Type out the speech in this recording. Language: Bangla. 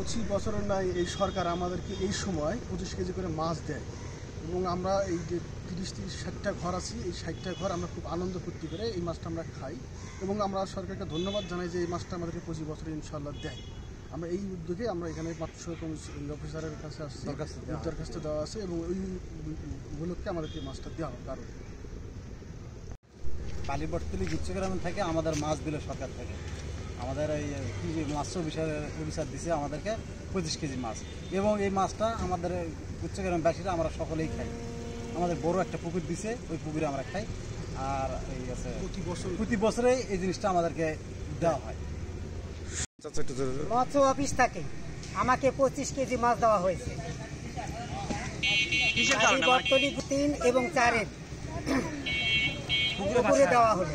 25 বছরের নাই এই সরকার আমাদেরকে এই সময় 25 কেজি করে মাছ দেয় এবং আমরা এই যে 30-60টা ঘর আছি, এই 60টা ঘর আমরা খুব আনন্দ ফুর্তি করে এই মাছটা আমরা খাই এবং আমরা সরকারকে ধন্যবাদ জানাই যে এই মাছটা আমাদেরকে 25 বছরে ইনশাল্লাহ দেয়। আমরা এই উদ্যোগে আমরা এখানে মৎস্য অফিসারের কাছে আসছি, দরখাস্ত দেওয়া আছে এবং ওই উপলক্ষে আমাদেরকে মাছটা দেওয়া হবে। কারণ কালীবর্তলী গুচ্ছগ্রাম থেকে আমাদের মাছ দিল সরকার থেকে, আমাদের এই কি মৎস্য অফিসার দিছে আমাদেরকে 25 কেজি মাছ এবং এই মাছটা আমাদের গুচ্ছগ্রামবাসীরা আমরা সকলেই খাই। আমাদের বড় একটা পুকুর দিছে, ওই পুকুরে আমরা খাই। আর এই আছে প্রতি বছরে এই জিনিসটা আমাদেরকে দেওয়া হয়। মৎস্য অফিস থেকে আমাকে 25 কেজি মাছ দেওয়া হয়েছে। কালীবর্তলী 3 এবং 4-এর পুকুরে দেওয়া হলো।